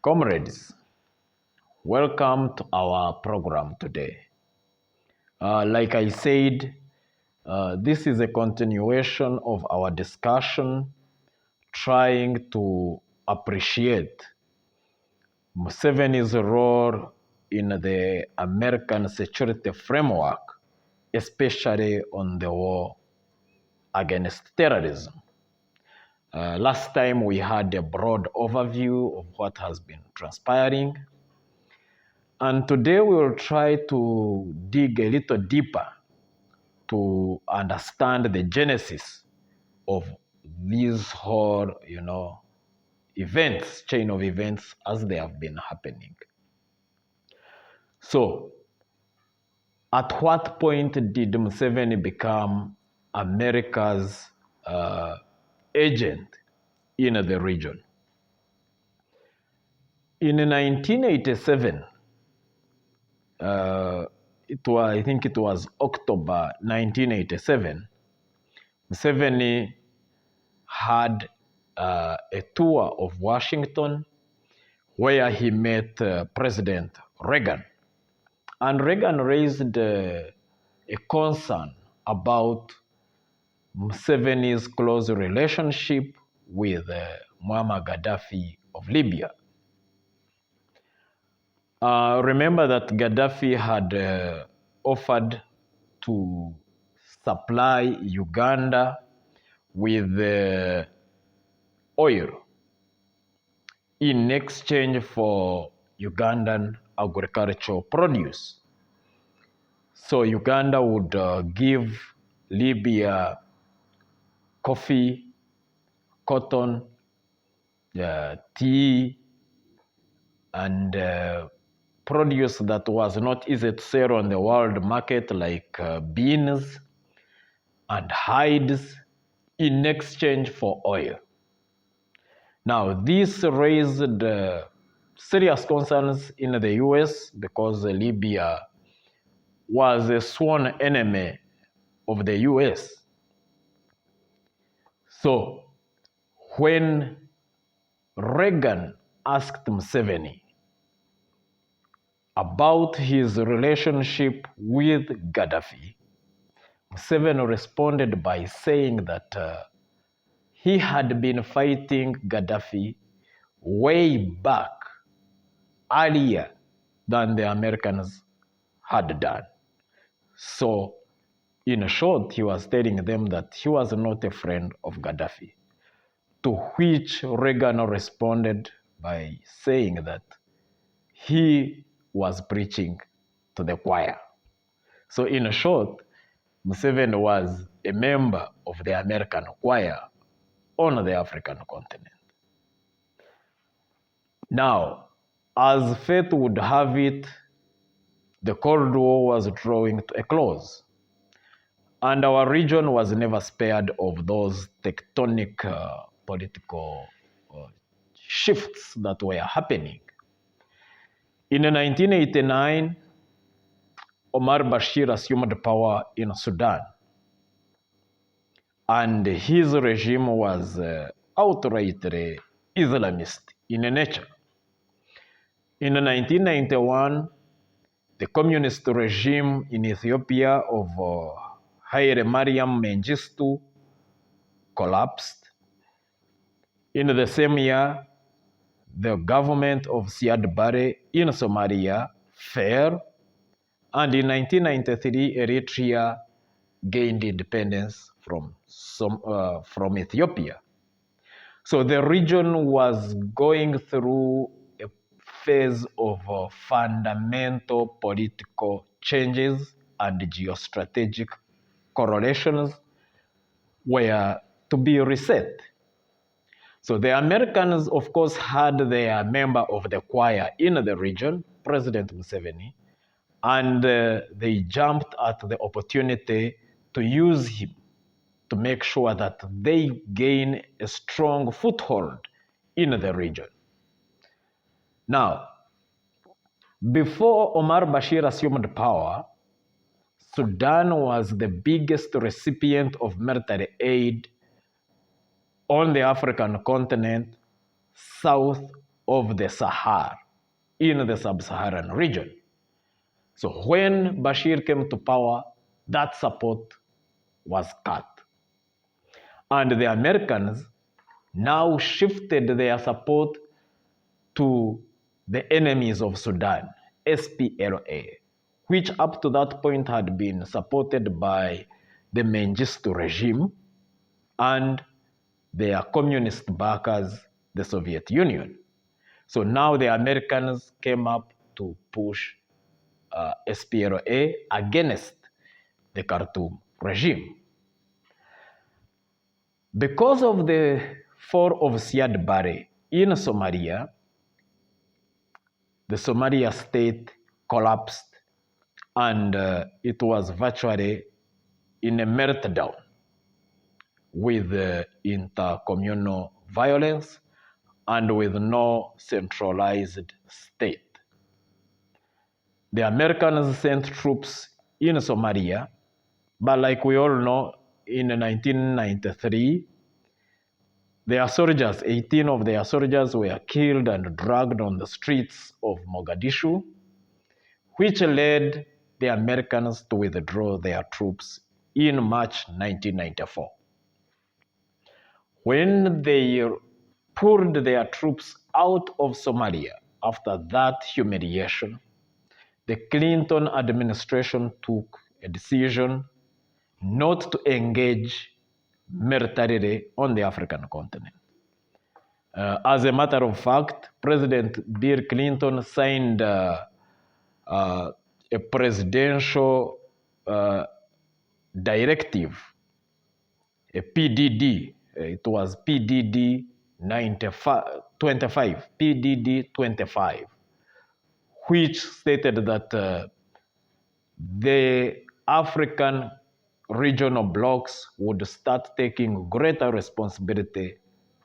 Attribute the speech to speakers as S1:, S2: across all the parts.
S1: Comrades, welcome to our program today. Like I said, this is a continuation of our discussion trying to appreciate Museveni's role in the American security framework, especially on the war against terrorism. Last time we had a broad overview of what has been transpiring. And today we will try to dig a little deeper to understand the genesis of these whole, events, chain of events as they have been happening. So, at what point did Museveni become America's agent in the region? In 1987, I think it was October 1987, Museveni had a tour of Washington where he met President Reagan. And Reagan raised a concern about Museveni's close relationship with Muammar Gaddafi of Libya. Remember that Gaddafi had offered to supply Uganda with oil in exchange for Ugandan agricultural produce. So Uganda would give Libya coffee, cotton, tea, and produce that was not easy to sell on the world market, like beans and hides, in exchange for oil. Now, this raised serious concerns in the US because Libya was a sworn enemy of the US. So, when Reagan asked Museveni about his relationship with Gaddafi, Museveni responded by saying that he had been fighting Gaddafi way back, earlier than the Americans had done. So, in short, he was telling them that he was not a friend of Gaddafi, to which Reagan responded by saying that he was preaching to the choir. So, in short, Museveni was a member of the American choir on the African continent. Now, as fate would have it, the Cold War was drawing to a close, and our region was never spared of those tectonic political shifts that were happening. In 1989, Omar Bashir assumed power in Sudan, and his regime was outrightly Islamist in nature. In 1991, the communist regime in Ethiopia of Haile Mariam Mengistu collapsed. In the same year, the government of Siad Barre in Somalia fell, and in 1993, Eritrea gained independence from Ethiopia. So the region was going through a phase of fundamental political changes, and geostrategic correlations were to be reset. So the Americans, of course, had their member of the choir in the region, President Museveni, and they jumped at the opportunity to use him to make sure that they gain a strong foothold in the region. Now, before Omar Bashir assumed power, Sudan was the biggest recipient of military aid on the African continent, south of the Sahara in the sub-Saharan region. So when Bashir came to power, that support was cut. And the Americans now shifted their support to the enemies of Sudan, SPLA, which up to that point had been supported by the Mengistu regime and their communist backers, the Soviet Union. So now the Americans came up to push SPLA against the Khartoum regime. Because of the fall of Siad Barre in Somalia, the Somalia state collapsed and it was virtually in a meltdown with intercommunal violence and with no centralized state. The Americans sent troops in Somalia, but like we all know, in 1993, their soldiers, 18 of their soldiers were killed and dragged on the streets of Mogadishu, which led the Americans to withdraw their troops in March 1994. When they pulled their troops out of Somalia after that humiliation, the Clinton administration took a decision not to engage militarily on the African continent. As a matter of fact, President Bill Clinton signed a presidential directive, a PDD. It was PDD 25, PDD 25, which stated that the African regional blocs would start taking greater responsibility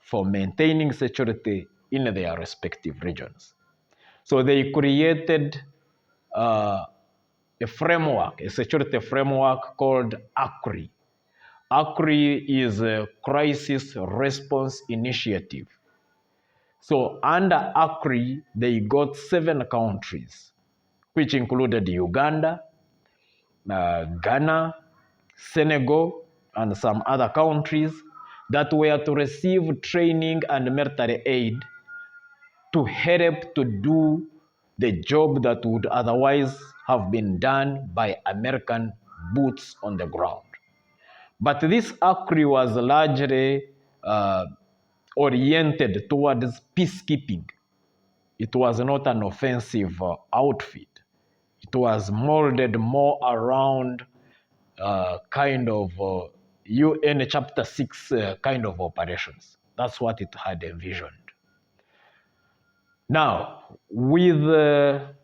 S1: for maintaining security in their respective regions. So they created a framework, a security framework called ACRI. ACRI is a Crisis Response Initiative. So under ACRI, they got 7 countries, which included Uganda, Ghana, Senegal, and some other countries that were to receive training and military aid to help to do the job that would otherwise have been done by American boots on the ground. But this ACRI was largely oriented towards peacekeeping. It was not an offensive outfit. It was molded more around kind of UN Chapter 6 kind of operations. That's what it had envisioned. Now, with the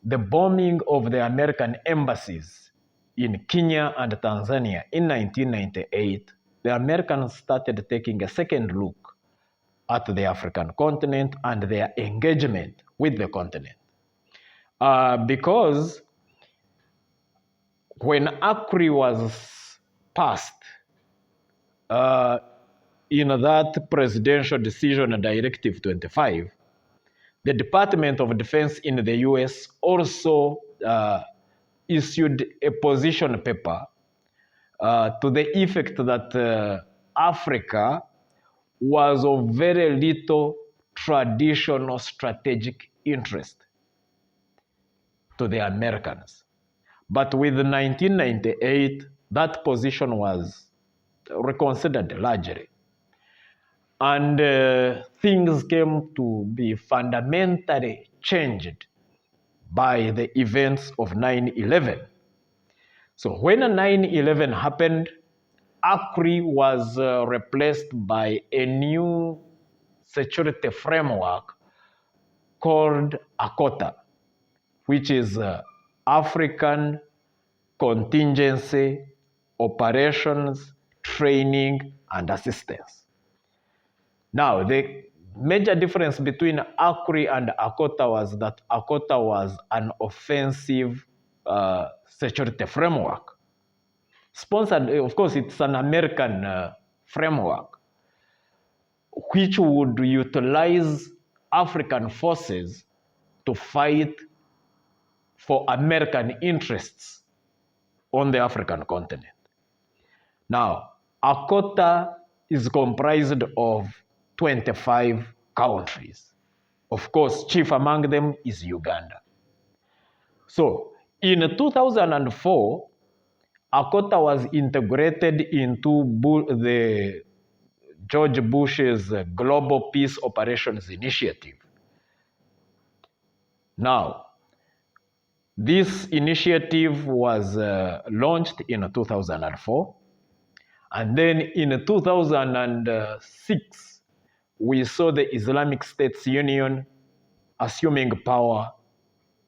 S1: bombing of the American embassies in Kenya and Tanzania in 1998, the Americans started taking a second look at the African continent and their engagement with the continent. Because when ACRI was passed, in that presidential decision, Directive 25, the Department of Defense in the US also issued a position paper to the effect that Africa was of very little traditional strategic interest to the Americans. But with 1998, that position was reconsidered largely. And things came to be fundamentally changed by the events of 9/11. So when 9/11 happened, ACRI was replaced by a new security framework called ACOTA, which is African Contingency Operations, Training, and Assistance. Now, the major difference between ACRI and ACOTA was that ACOTA was an offensive security framework. Sponsored, of course, it's an American framework, which would utilize African forces to fight for American interests on the African continent. Now, ACOTA is comprised of 25 countries. Of course, chief among them is Uganda. So, in 2004, ACOTA was integrated into the George Bush's Global Peace Operations Initiative. Now, this initiative was launched in 2004, and then in 2006, we saw the Islamic States Union assuming power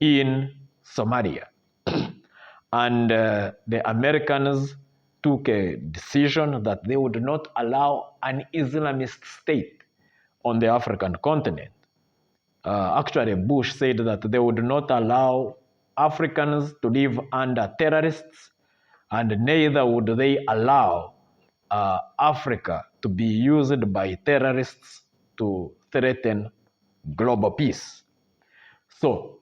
S1: in Somalia. And the Americans took a decision that they would not allow an Islamist state on the African continent. Actually, Bush said that they would not allow Africans to live under terrorists, and neither would they allow Africa to be used by terrorists to threaten global peace. So,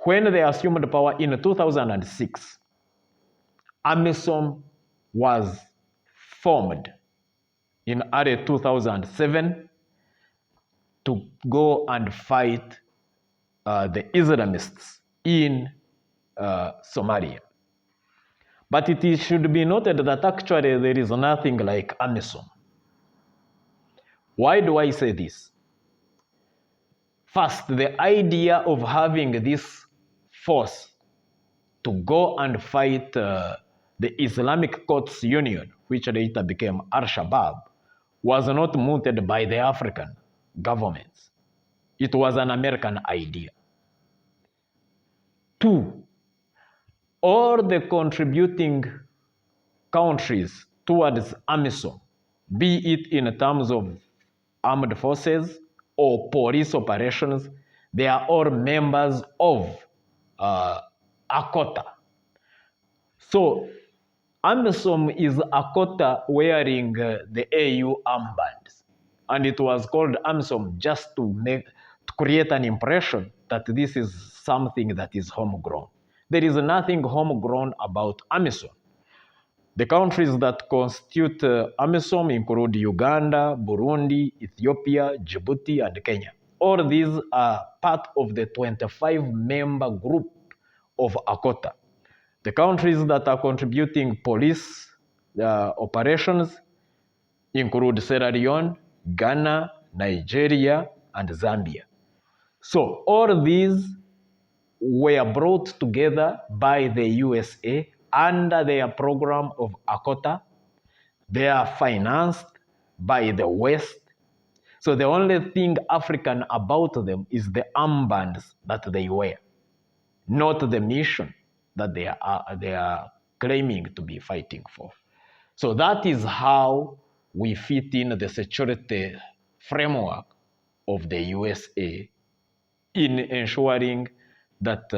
S1: when they assumed power in 2006, Amisom was formed in early 2007 to go and fight the Islamists in Somalia. But it should be noted that actually there is nothing like Amisom. Why do I say this? First, the idea of having this force to go and fight the Islamic Courts Union, which later became Al-Shabaab, was not mooted by the African governments. It was an American idea. Two, all the contributing countries towards Amisom, be it in terms of armed forces or police operations, they are all members of ACOTA. So, Amisom is ACOTA wearing the AU armbands. And it was called Amisom just to create an impression that this is something that is homegrown. There is nothing homegrown about Amisom. The countries that constitute Amisom include Uganda, Burundi, Ethiopia, Djibouti, and Kenya. All these are part of the 25-member group of ACOTA. The countries that are contributing police operations include Sierra Leone, Ghana, Nigeria, and Zambia. So all these were brought together by the USA under their program of ACOTA. They are financed by the West. So the only thing African about them is the armbands that they wear, not the mission that they are claiming to be fighting for. So that is how we fit in the security framework of the USA in ensuring that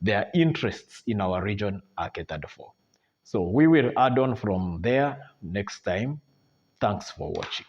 S1: their interests in our region are catered for. So we will add on from there next time. Thanks for watching.